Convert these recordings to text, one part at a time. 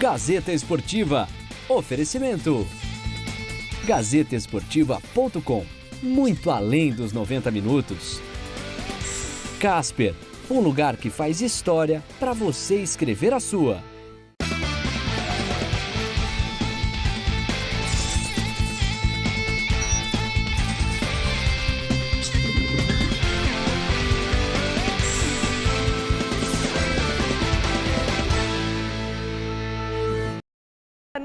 Gazeta Esportiva. Oferecimento. GazetaEsportiva.com. Muito além dos 90 minutos. Casper, um lugar que faz história para você escrever a sua.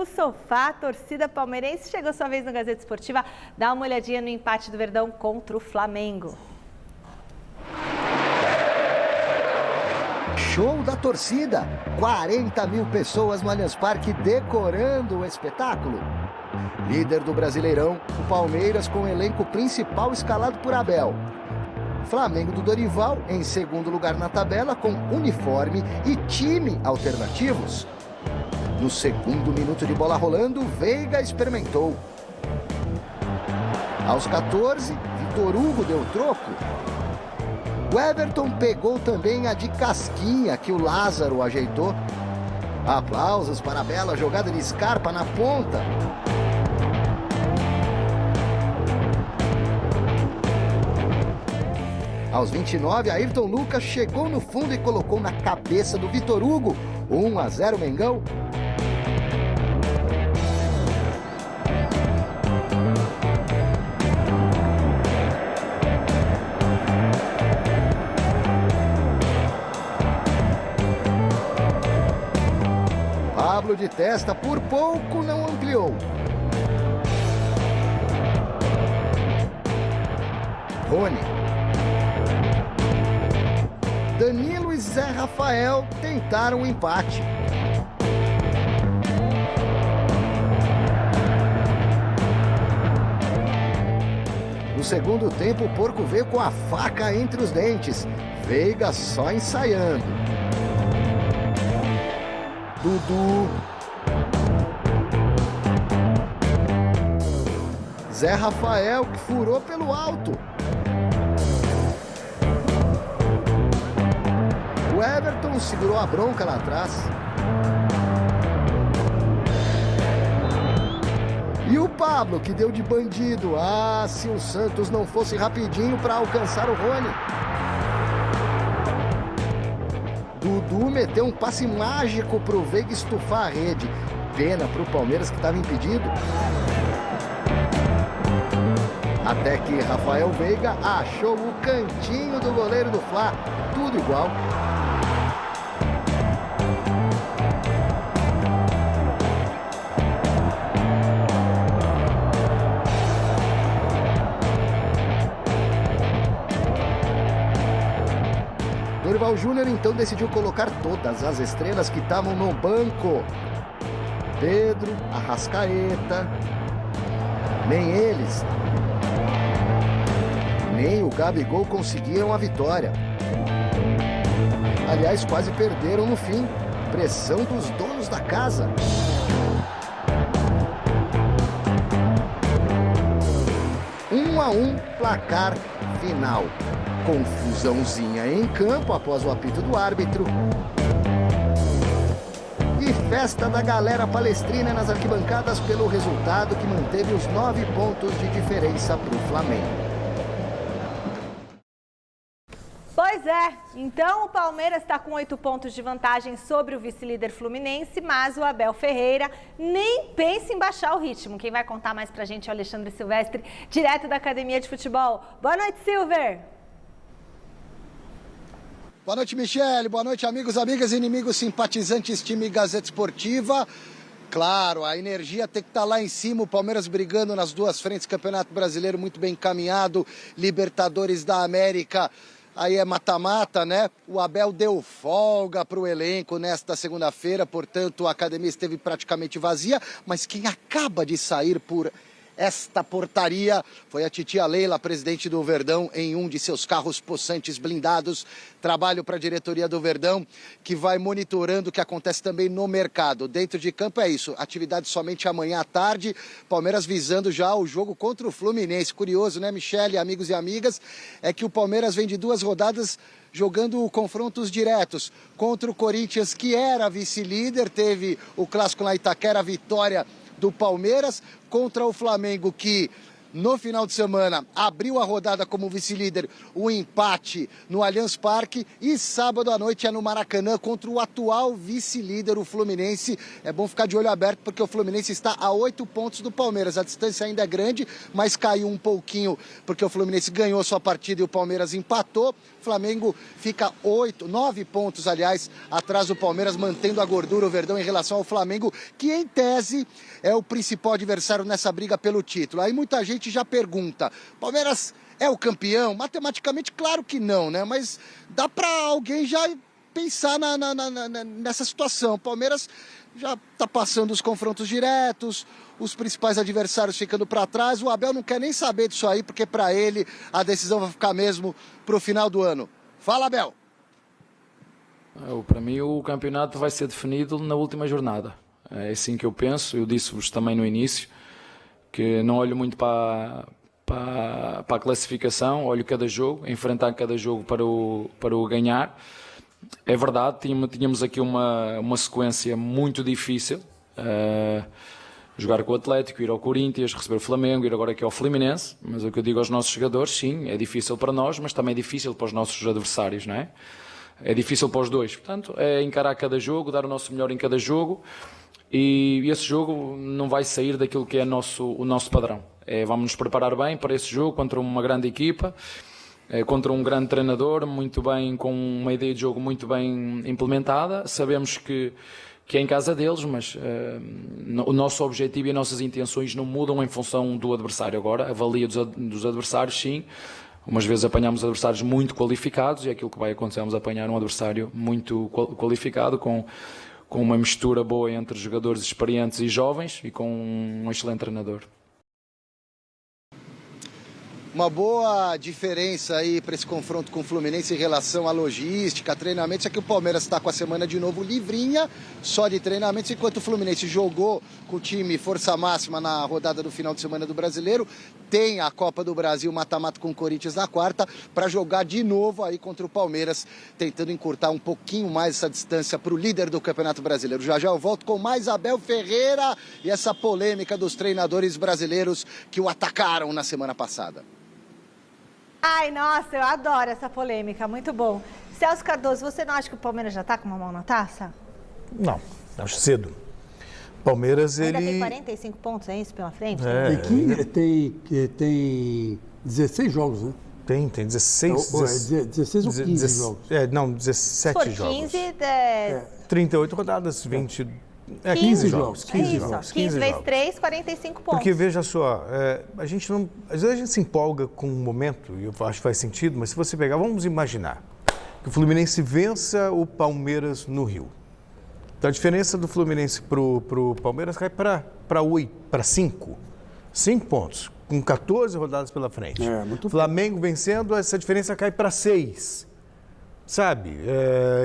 No sofá, a torcida palmeirense chegou sua vez no Gazeta Esportiva. Dá uma olhadinha no empate do Verdão contra o Flamengo. Show da torcida! 40 mil pessoas no Allianz Parque decorando o espetáculo. Líder do Brasileirão, o Palmeiras com o elenco principal escalado por Abel. Flamengo do Dorival em segundo lugar na tabela com uniforme e time alternativos. No segundo minuto de bola rolando, Veiga experimentou. Aos 14, Vitor Hugo deu troco. O Everton pegou também a de casquinha que o Lázaro ajeitou. Aplausos para a bela jogada de Scarpa na ponta. Aos 29, Ayrton Lucas chegou no fundo e colocou na cabeça do Vitor Hugo. 1-0 Mengão. Pablo de testa, por pouco não ampliou. Rony. Danilo e Zé Rafael tentaram o empate. No segundo tempo, o Porco veio com a faca entre os dentes. Veiga só ensaiando. Dudu. Zé Rafael que furou pelo alto. O Everton segurou a bronca lá atrás. E o Pablo que deu de bandido. Ah, se o Santos não fosse rapidinho para alcançar o Rony. Dudu meteu um passe mágico pro Veiga estufar a rede. Pena pro Palmeiras que estava impedido. Até que Rafael Veiga achou o cantinho do goleiro do Fla. Tudo igual. Dorival Júnior então decidiu colocar todas as estrelas que estavam no banco. Pedro, Arrascaeta, nem eles, nem o Gabigol conseguiram a vitória. Aliás, quase perderam no fim. Pressão dos donos da casa. Um a um, placar final. Confusãozinha em campo após o apito do árbitro. E festa da galera palestrina nas arquibancadas pelo resultado que manteve os 9 pontos de diferença para o Flamengo. Pois é, então o Palmeiras está com 8 pontos de vantagem sobre o vice-líder Fluminense, mas o Abel Ferreira nem pensa em baixar o ritmo. Quem vai contar mais pra gente é o Alexandre Silvestre, direto da Academia de Futebol. Boa noite, Silver! Boa noite, Michele. Boa noite, amigos, amigas, inimigos, simpatizantes, time Gazeta Esportiva. Claro, a energia tem que estar lá em cima, o Palmeiras brigando nas duas frentes, Campeonato Brasileiro muito bem encaminhado, Libertadores da América, aí é mata-mata, né? O Abel deu folga para o elenco nesta segunda-feira, portanto a academia esteve praticamente vazia, mas quem acaba de sair por esta portaria. Foi a titia Leila, presidente do Verdão, em um de seus carros possantes blindados. Trabalho para a diretoria do Verdão, que vai monitorando o que acontece também no mercado. Dentro de campo é isso, atividade somente amanhã à tarde. Palmeiras visando já o jogo contra o Fluminense. Curioso, né, Michele, amigos e amigas, é que o Palmeiras vem de 2 rodadas jogando confrontos diretos contra o Corinthians, que era vice-líder, teve o clássico lá em Itaquera, a vitória do Palmeiras, contra o Flamengo, que no final de semana abriu a rodada como vice-líder, o empate no Allianz Parque, e sábado à noite é no Maracanã contra o atual vice-líder, o Fluminense. É bom ficar de olho aberto porque o Fluminense está a 8 pontos do Palmeiras. A distância ainda é grande, mas caiu um pouquinho porque o Fluminense ganhou sua partida e o Palmeiras empatou. O Flamengo fica 9 pontos, aliás, atrás do Palmeiras, mantendo a gordura, o Verdão, em relação ao Flamengo, que em tese é o principal adversário nessa briga pelo título. Aí muita gente já pergunta, Palmeiras é o campeão? Matematicamente, claro que não, né? Mas dá para alguém já pensar nessa situação. O Palmeiras já está passando os confrontos diretos, os principais adversários ficando para trás. O Abel não quer nem saber disso aí, porque para ele a decisão vai ficar mesmo para o final do ano. Fala, Abel! Para mim o campeonato vai ser definido na última jornada. É assim que eu penso. Eu disse-vos também no início que não olho muito para a classificação, olho cada jogo, enfrentar cada jogo para o ganhar. É verdade, tínhamos aqui uma sequência muito difícil, jogar com o Atlético, ir ao Corinthians, receber o Flamengo, ir agora aqui ao Fluminense, mas o que eu digo aos nossos jogadores, sim, é difícil para nós, mas também é difícil para os nossos adversários, não é? É difícil para os dois, portanto, é encarar cada jogo, dar o nosso melhor em cada jogo, e esse jogo não vai sair daquilo que é o nosso padrão. Vamos nos preparar bem para esse jogo contra uma grande equipa, contra um grande treinador, muito bem, com uma ideia de jogo muito bem implementada. Sabemos que é em casa deles, mas o nosso objetivo e as nossas intenções não mudam em função do adversário. Agora, a valia dos adversários, sim. Umas vezes apanhamos adversários muito qualificados, e aquilo que vai acontecer, vamos apanhar um adversário muito qualificado, com uma mistura boa entre jogadores experientes e jovens, e com um excelente treinador. Uma boa diferença aí para esse confronto com o Fluminense em relação à logística, treinamentos, é que o Palmeiras está com a semana de novo livrinha, só de treinamentos, enquanto o Fluminense jogou com o time força máxima na rodada do final de semana do Brasileiro, tem a Copa do Brasil mata-mata com o Corinthians na quarta, para jogar de novo aí contra o Palmeiras, tentando encurtar um pouquinho mais essa distância para o líder do Campeonato Brasileiro. Já eu volto com mais Abel Ferreira e essa polêmica dos treinadores brasileiros que o atacaram na semana passada. Ai, nossa, eu adoro essa polêmica, muito bom. Celso Cardoso, você não acha que o Palmeiras já está com uma mão na taça? Não, acho cedo. Palmeiras, ainda ele... tem 45 pontos, é isso, pela frente? Tem 16 jogos, né? Tem 16... 16 ou 15 jogos? Não, 17 por jogos. 15, 38 rodadas, 20... 15 jogos. 15 vezes 3, 45 pontos. Porque, veja só, a gente não... Às vezes a gente se empolga com um momento, e eu acho que faz sentido, mas se você pegar, vamos imaginar que o Fluminense vença o Palmeiras no Rio. Então a diferença do Fluminense pro Palmeiras cai para 5. 5 pontos, com 14 rodadas pela frente. Flamengo vencendo, essa diferença cai para 6. Sabe?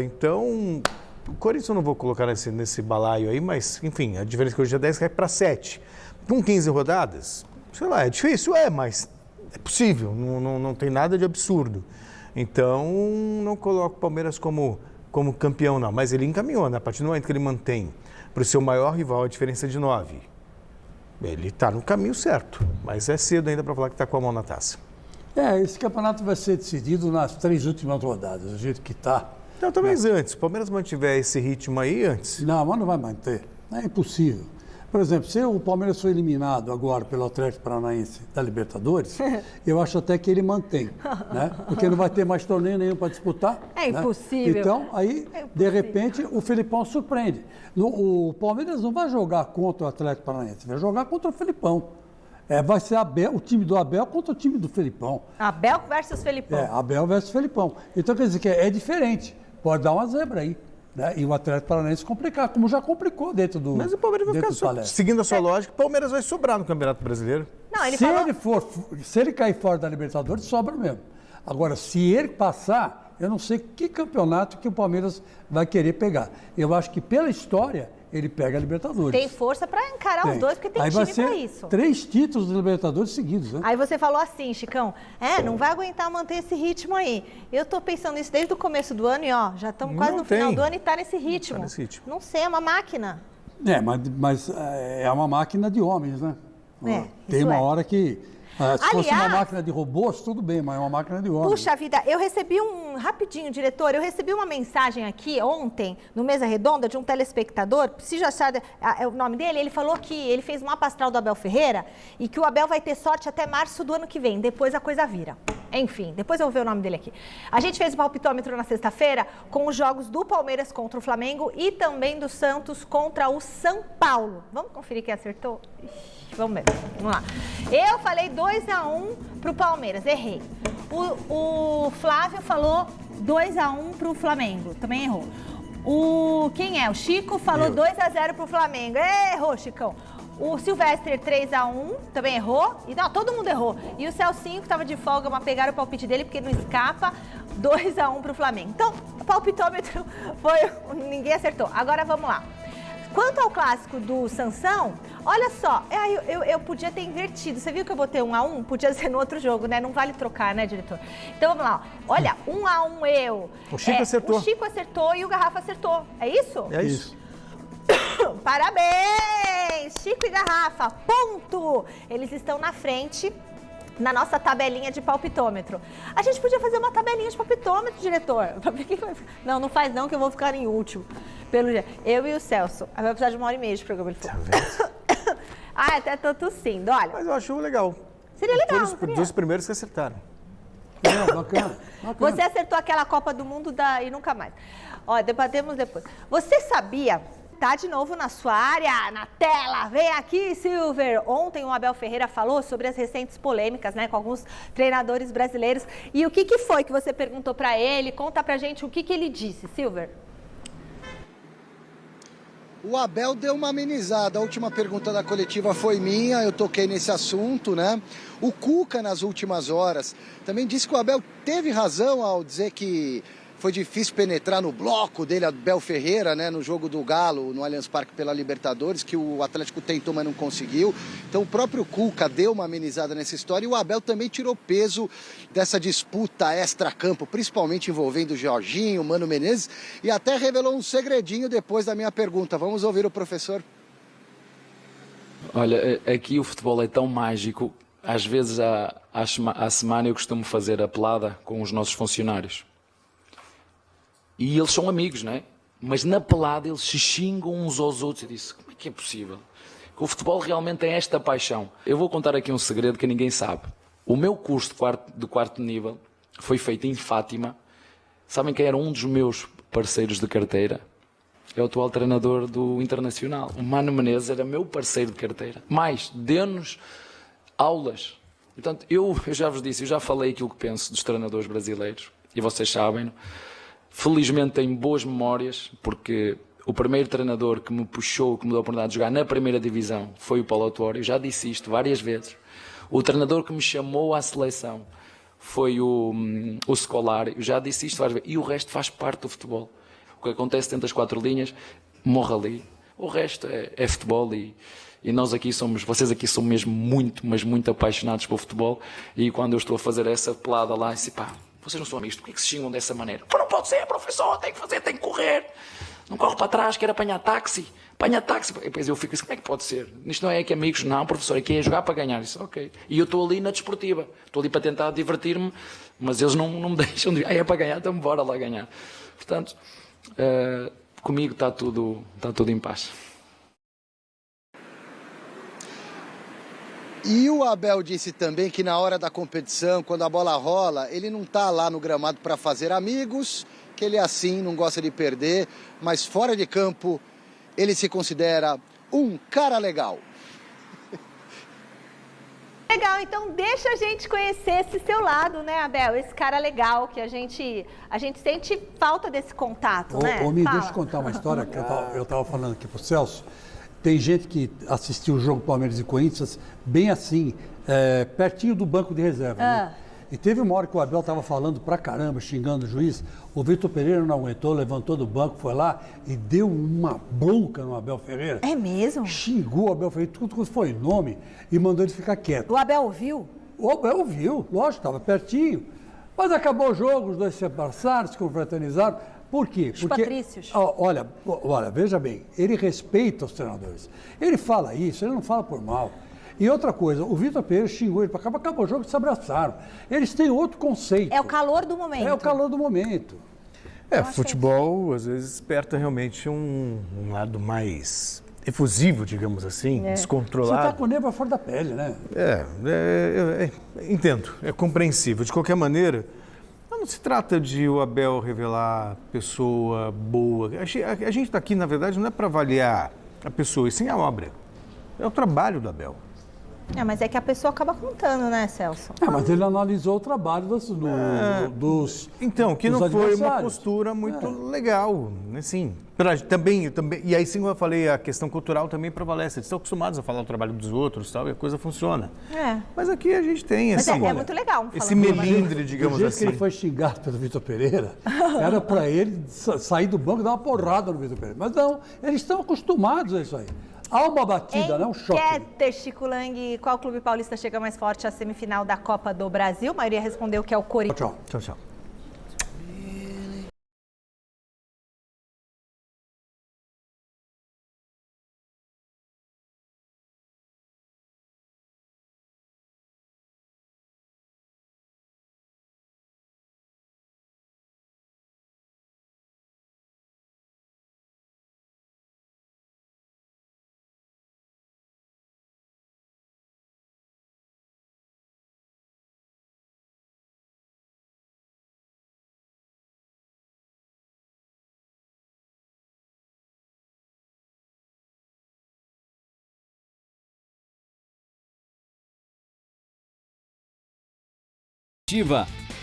Então... O Corinthians eu não vou colocar nesse balaio aí, mas, enfim, a diferença que hoje é 10 cai para 7. Com 15 rodadas, sei lá, é difícil, mas é possível, não tem nada de absurdo. Então, não coloco o Palmeiras como campeão, não. Mas ele encaminhou, né? A partir do momento que ele mantém para o seu maior rival a diferença de 9. Ele está no caminho certo, mas é cedo ainda para falar que está com a mão na taça. Esse campeonato vai ser decidido nas 3 últimas rodadas, do jeito que está. Não, talvez antes. Se o Palmeiras mantiver esse ritmo aí, antes. Não, mas não vai manter. É impossível. Por exemplo, se o Palmeiras for eliminado agora pelo Atlético Paranaense da Libertadores, eu acho até que ele mantém, né? Porque não vai ter mais torneio nenhum para disputar. É impossível. Né? Então, aí, de repente, o Felipão surpreende. O Palmeiras não vai jogar contra o Atlético Paranaense, vai jogar contra o Felipão. Vai ser o time do Abel contra o time do Felipão. Abel versus Felipão. Abel versus Felipão. Então, quer dizer que é diferente. Pode dar uma zebra aí. né? E o Atlético Paranaense complicar, como já complicou dentro do Mas o Palmeiras vai ficar seguindo a sua lógica, o Palmeiras vai sobrar no Campeonato Brasileiro. Não, ele se ele cair fora da Libertadores, sobra mesmo. Agora, se ele passar, eu não sei que campeonato que o Palmeiras vai querer pegar. Eu acho que pela história, ele pega a Libertadores. Tem força para encarar os dois, porque tem time para isso. 3 títulos de Libertadores seguidos, né? Aí você falou assim, Chicão, não vai aguentar manter esse ritmo aí. Eu tô pensando nisso desde o começo do ano e já estamos quase no final do ano e tá nesse ritmo. Não sei, é uma máquina. Mas é uma máquina de homens, né? Tem uma hora que... se fosse uma máquina de robôs, tudo bem, mas é uma máquina de homens. Puxa vida, eu recebi rapidinho, diretor, eu recebi uma mensagem aqui ontem, no Mesa Redonda, de um telespectador, preciso achar o nome dele, ele falou que ele fez um mapa astral do Abel Ferreira e que o Abel vai ter sorte até março do ano que vem, depois a coisa vira. Enfim, depois eu vou ver o nome dele aqui. A gente fez o palpitômetro na sexta-feira com os jogos do Palmeiras contra o Flamengo e também do Santos contra o São Paulo. Vamos conferir quem acertou? Vamos ver, vamos lá. Eu falei 2-1 pro Palmeiras, errei. O Flávio falou 2-1 pro Flamengo, também errou. Quem é? O Chico falou 2-0 pro Flamengo, errou, Chicão. O Silvestre 3-1, também errou. E não, todo mundo errou. E o Celcinho, que estava de folga, mas pegaram o palpite dele, porque não escapa, 2-1 pro Flamengo. Então, o palpitômetro ninguém acertou. Agora vamos lá. Quanto ao clássico do Sansão, olha só, eu podia ter invertido. Você viu que eu botei 1-1? Podia ser no outro jogo, né? Não vale trocar, né, diretor? Então vamos lá. Olha, 1-1 eu. O Chico acertou. O Chico acertou e o Garrafa acertou. É isso? É isso. Parabéns! Chico e Garrafa, ponto! Eles estão na frente na nossa tabelinha de palpitômetro. A gente podia fazer uma tabelinha de palpitômetro, diretor. Não faz não, que eu vou ficar em último. Eu e o Celso. Vai precisar de 1h30 de programa. Tá vendo? Até tô tossindo, olha. Mas eu acho legal. Seria legal, os dois primeiros que acertaram. Bacana. Você acertou aquela Copa do Mundo e nunca mais. Ó, debatemos depois. Você sabia... Tá de novo na sua área, na tela. Vem aqui, Silver. Ontem o Abel Ferreira falou sobre as recentes polêmicas, né, com alguns treinadores brasileiros. E o que foi que você perguntou para ele? Conta pra gente o que ele disse, Silver. O Abel deu uma amenizada. A última pergunta da coletiva foi minha, eu toquei nesse assunto, né? O Cuca, nas últimas horas, também disse que o Abel teve razão ao dizer que foi difícil penetrar no bloco dele, Abel Ferreira, né, no jogo do Galo, no Allianz Parque pela Libertadores, que o Atlético tentou, mas não conseguiu. Então o próprio Cuca deu uma amenizada nessa história e o Abel também tirou peso dessa disputa extra-campo, principalmente envolvendo o Jorginho, o Mano Menezes, e até revelou um segredinho depois da minha pergunta. Vamos ouvir o professor. Olha, aqui o futebol é tão mágico. Às vezes, à semana, eu costumo fazer a pelada com os nossos funcionários. E eles são amigos, não é? Mas na pelada eles se xingam uns aos outros. Eu disse, como é que é possível? Que o futebol realmente tem esta paixão. Eu vou contar aqui um segredo que ninguém sabe. O meu curso de quarto nível foi feito em Fátima. Sabem quem era um dos meus parceiros de carteira? É o atual treinador do Internacional. O Mano Menezes era meu parceiro de carteira. Mais, deu-nos aulas. Portanto, eu já vos disse, eu já falei aquilo que penso dos treinadores brasileiros. E vocês sabem. Felizmente tenho boas memórias, porque o primeiro treinador que me puxou, que me deu a oportunidade de jogar na primeira divisão, foi o Paulo Autuori. Eu já disse isto várias vezes. O treinador que me chamou à seleção foi o Scolari. Eu já disse isto várias vezes. E o resto faz parte do futebol. O que acontece dentro das 4 linhas, morre ali. O resto é futebol e nós aqui vocês aqui são mesmo muito, mas muito apaixonados pelo futebol. E quando eu estou a fazer essa pelada lá, eu disse, pá, vocês não são amigos, por que se xingam dessa maneira? Pô, não pode ser, professor, tem que fazer, tem que correr. Não corre para trás, quer apanhar táxi. Apanha táxi. E depois eu fico assim, como é que pode ser? Isto não é que amigos, não, professor, aqui é jogar para ganhar. Isso, ok. E eu estou ali na desportiva. Estou ali para tentar divertir-me, mas eles não me deixam de... é para ganhar, então bora lá ganhar. Portanto, comigo está tudo em paz. E o Abel disse também que na hora da competição, quando a bola rola, ele não está lá no gramado para fazer amigos, que ele é assim, não gosta de perder, mas fora de campo ele se considera um cara legal. Legal, então deixa a gente conhecer esse seu lado, né, Abel? Esse cara legal que a gente sente falta desse contato, né? Deixa eu contar uma história que eu estava falando aqui pro Celso. Tem gente que assistiu o jogo Palmeiras e Corinthians bem assim, pertinho do banco de reserva, né? E teve uma hora que o Abel estava falando pra caramba, xingando o juiz. O Vitor Pereira não aguentou, levantou do banco, foi lá e deu uma bronca no Abel Ferreira. É mesmo? Xingou o Abel Ferreira, tudo que foi nome, e mandou ele ficar quieto. O Abel ouviu? O Abel ouviu, lógico, estava pertinho. Mas acabou o jogo, os dois se abraçaram, se confraternizaram. Por quê? Os patrícios. Olha, veja bem, ele respeita os treinadores. Ele fala isso, ele não fala por mal. E outra coisa, o Vitor Pereira xingou ele para cá, acabou o jogo e se abraçaram. Eles têm outro conceito. É o calor do momento. É o calor do momento. Futebol às vezes desperta realmente um lado mais efusivo, digamos assim, descontrolado. Você está com o nervo fora da pele, né? Entendo, é compreensível. De qualquer maneira, não se trata de o Abel revelar pessoa boa. A gente está aqui, na verdade, não é para avaliar a pessoa, e sim a obra. É o trabalho do Abel. Mas é que a pessoa acaba contando, né, Celso? Mas ele analisou o trabalho dos Então, que não foi uma postura muito legal, assim. Também, e aí sim, como eu falei, a questão cultural também prevalece. Eles estão acostumados a falar o trabalho dos outros, tal, e a coisa funciona. Mas aqui a gente tem, assim... Mas é muito legal. Esse melindre, digamos assim. Do jeito assim. que ele foi xingado pelo Vitor Pereira, era para ele sair do banco e dar uma porrada no Vitor Pereira. Mas não, eles estão acostumados a isso aí. Há uma batida, né? Um choque. Chico Lang, qual clube paulista chega mais forte à semifinal da Copa do Brasil? A maioria respondeu que é o Corinthians. Tchau.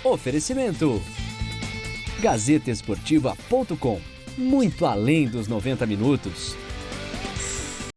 Oferecimento GazetaEsportiva.com. Muito além dos 90 minutos.